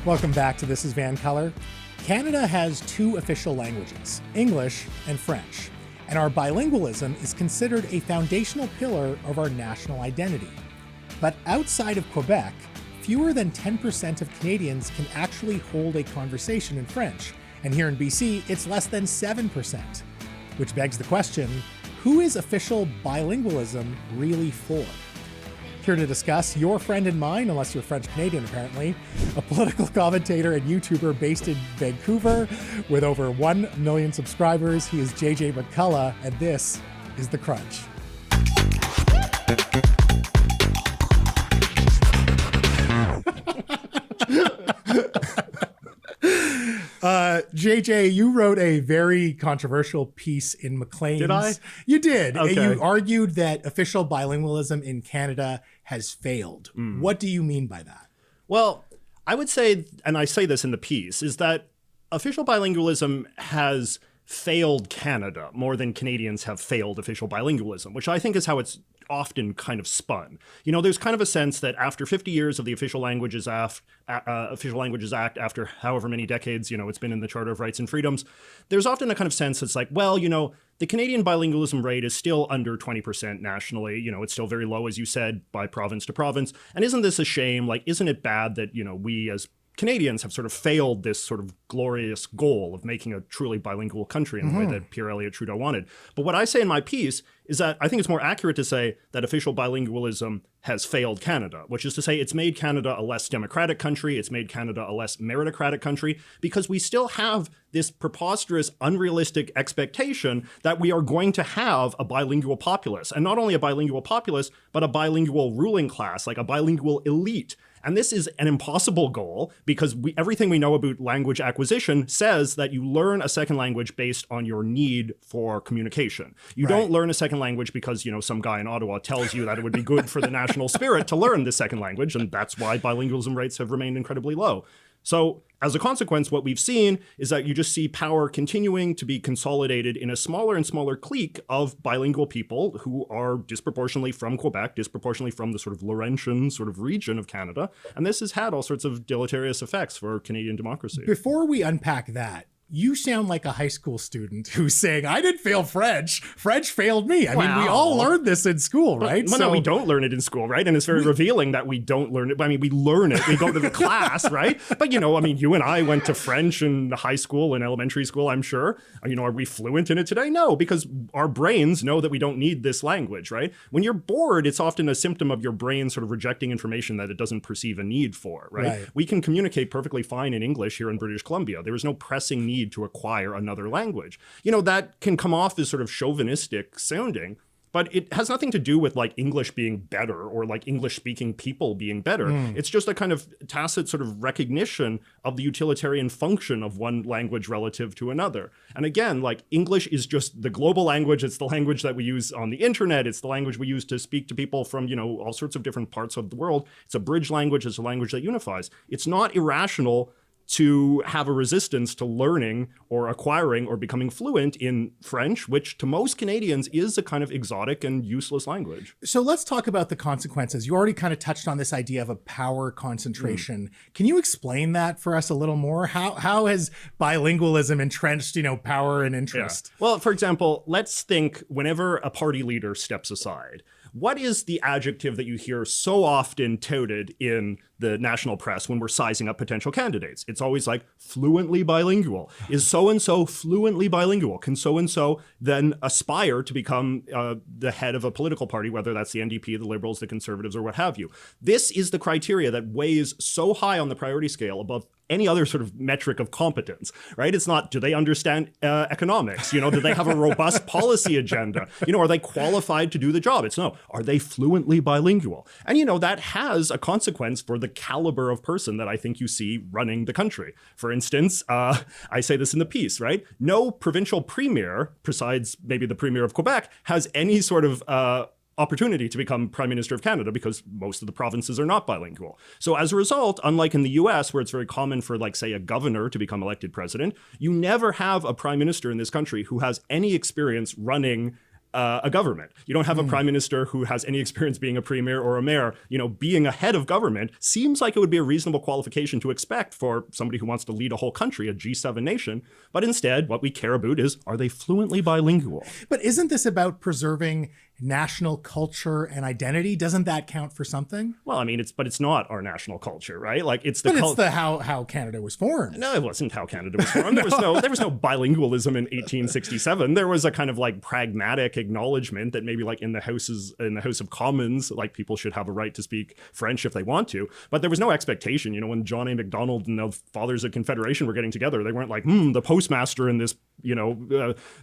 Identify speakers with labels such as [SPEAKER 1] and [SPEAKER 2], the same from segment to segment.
[SPEAKER 1] Welcome back to This is VANCOLOUR. Canada has two official languages, English and French, and our bilingualism is considered a foundational pillar of our national identity. But outside of Quebec, fewer than 10% of Canadians can actually hold a conversation in French, and here in BC, it's less than 7%. Which begs the question, who is official bilingualism really for? Here to discuss, your friend and mine, unless you're French-Canadian apparently, a political commentator and YouTuber based in Vancouver with over 1 million subscribers. He is J.J. McCullough, and this is The Crunch. JJ, you wrote a very controversial piece in Maclean's.
[SPEAKER 2] Did I?
[SPEAKER 1] You did.
[SPEAKER 2] Okay.
[SPEAKER 1] You argued that official bilingualism in Canada has failed. What do you mean by that?
[SPEAKER 2] Well, I would say, and I say this in the piece, is that official bilingualism has failed Canada more than Canadians have failed official bilingualism, which I think is how it's often kind of spun. You know, there's kind of a sense that after 50 years of the Official Languages Act, after however many decades, you know, it's been in the Charter of Rights and Freedoms, there's often a kind of sense that's like, well, you know, the Canadian bilingualism rate is still under 20% nationally. You know, it's still very low, as you said, by province to province. And isn't this a shame? Like, isn't it bad that, you know, we as Canadians have sort of failed this sort of glorious goal of making a truly bilingual country in the way that Pierre Elliott Trudeau wanted? But what I say in my piece is that I think it's more accurate to say that official bilingualism has failed Canada, which is to say it's made Canada a less democratic country, it's made Canada a less meritocratic country, because we still have this preposterous, unrealistic expectation that we are going to have a bilingual populace. And not only a bilingual populace, but a bilingual ruling class, like a bilingual elite. And this is an impossible goal because everything we know about language acquisition says that you learn a second language based on your need for communication. You don't learn a second language because, you know, some guy in Ottawa tells you that it would be good for the national spirit to learn the second language, and that's why bilingualism rates have remained incredibly low. So as a consequence, what we've seen is that you just see power continuing to be consolidated in a smaller and smaller clique of bilingual people who are disproportionately from Quebec, disproportionately from the sort of Laurentian sort of region of Canada. And this has had all sorts of deleterious effects for Canadian democracy.
[SPEAKER 1] Before we unpack that, you sound like a high school student who's saying, I didn't fail French. French failed me. I mean, we all learned this in school, right?
[SPEAKER 2] Well, no, we don't learn it in school, right? And it's very revealing that we don't learn it. I mean, we learn it. We go to the class, right? But, you know, I mean, you and I went to French in high school and elementary school, I'm sure. You know, are we fluent in it today? No, because our brains know that we don't need this language, right? When you're bored, it's often a symptom of your brain sort of rejecting information that it doesn't perceive a need for, right? We can communicate perfectly fine in English here in British Columbia. There is no pressing need to acquire another language. You know, that can come off as sort of chauvinistic sounding, but it has nothing to do with like English being better or like English speaking people being better. It's just a kind of tacit sort of recognition of the utilitarian function of one language relative to another. And again, like English is just the global language. It's the language that we use on the internet. It's the language we use to speak to people from, you know, all sorts of different parts of the world. It's a bridge language. It's a language that unifies. It's not irrational to have a resistance to learning or acquiring or becoming fluent in French, which to most Canadians is a kind of exotic and useless language.
[SPEAKER 1] So let's talk about the consequences. You already kind of touched on this idea of a power concentration. Can you explain that for us a little more? How has bilingualism entrenched, you know, power and interest?
[SPEAKER 2] Yeah. Well, for example, let's think whenever a party leader steps aside, what is the adjective that you hear so often touted in the national press when we're sizing up potential candidates? It's always like fluently bilingual. Is so-and-so fluently bilingual? Can so-and-so then aspire to become the head of a political party, whether that's the NDP, the Liberals, the Conservatives, or what have you? This is the criteria that weighs so high on the priority scale above any other sort of metric of competence, right? It's not, do they understand economics? You know, do they have a robust policy agenda? You know, are they qualified to do the job? It's no, are they fluently bilingual? And, you know, that has a consequence for the caliber of person that I think you see running the country. For instance, I say this in the piece, right? No provincial premier, besides maybe the premier of Quebec, has any sort of opportunity to become Prime Minister of Canada because most of the provinces are not bilingual. So as a result, unlike in the US, where it's very common for, like, say, a governor to become elected president, you never have a prime minister in this country who has any experience running a government. You don't have a prime minister who has any experience being a premier or a mayor. Being a head of government seems like it would be a reasonable qualification to expect for somebody who wants to lead a whole country, a G7 nation. But instead, what we care about is, are they fluently bilingual?
[SPEAKER 1] But isn't this about preserving national culture and identity? Doesn't that count for something?
[SPEAKER 2] Well, I mean, it's not our national culture, right? Like it's
[SPEAKER 1] how Canada was formed.
[SPEAKER 2] No, it wasn't how Canada was formed. There was no bilingualism in 1867. There was a kind of like pragmatic acknowledgement that maybe like in the House of Commons, like people should have a right to speak French if they want to. But there was no expectation. When John A. Macdonald and the Fathers of Confederation were getting together, they weren't like, the postmaster in this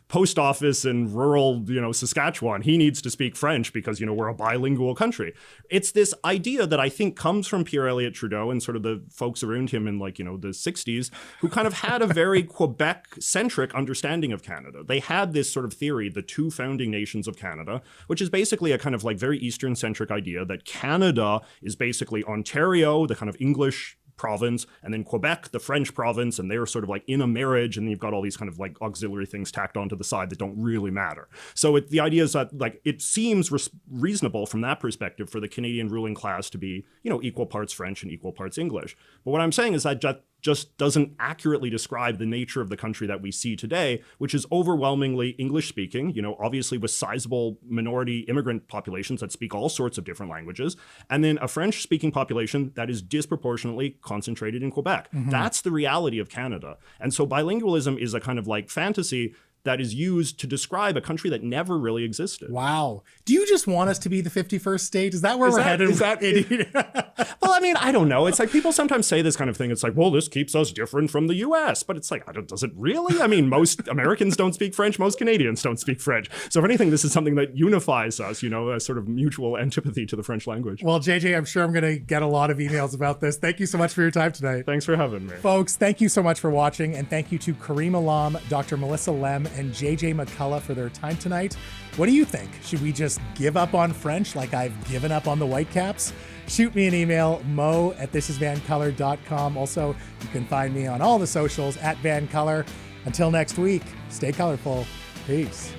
[SPEAKER 2] post office in rural Saskatchewan, he needs to speak French because we're a bilingual country. It's this idea that I think comes from Pierre Elliott Trudeau and sort of the folks around him in the 60s, who kind of had a very Quebec-centric understanding of Canada. They had this sort of theory, the two founding nations of Canada, which is basically a kind of like very Eastern-centric idea that Canada is basically Ontario, the kind of English province, and then Quebec, the French province, and they're sort of like in a marriage, and then you've got all these kind of like auxiliary things tacked onto the side that don't really matter. So the idea is that like it seems reasonable from that perspective for the Canadian ruling class to be equal parts French and equal parts English. But what I'm saying is that just doesn't accurately describe the nature of the country that we see today, which is overwhelmingly English speaking, obviously with sizable minority immigrant populations that speak all sorts of different languages, and then a French speaking population that is disproportionately concentrated in Quebec. That's the reality of Canada. And so bilingualism is a kind of like fantasy that is used to describe a country that never really existed.
[SPEAKER 1] Wow. Do you just want us to be the 51st state? Is that where we're headed?
[SPEAKER 2] Well, I mean, I don't know. It's like people sometimes say this kind of thing. It's like, well, this keeps us different from the US. But it's like, does it really? I mean, most Americans don't speak French. Most Canadians don't speak French. So if anything, this is something that unifies us, a sort of mutual antipathy to the French language.
[SPEAKER 1] Well, JJ, I'm sure I'm going to get a lot of emails about this. Thank you so much for your time tonight.
[SPEAKER 2] Thanks for having me.
[SPEAKER 1] Folks, thank you so much for watching. And thank you to Kareem Alam, Dr. Melissa Lem, and J.J. McCullough for their time tonight. What do you think? Should we just give up on French like I've given up on the Whitecaps? Shoot me an email, mo@thisisvancolour.com. Also, you can find me on all the socials @VanColor. Until next week, stay colorful. Peace.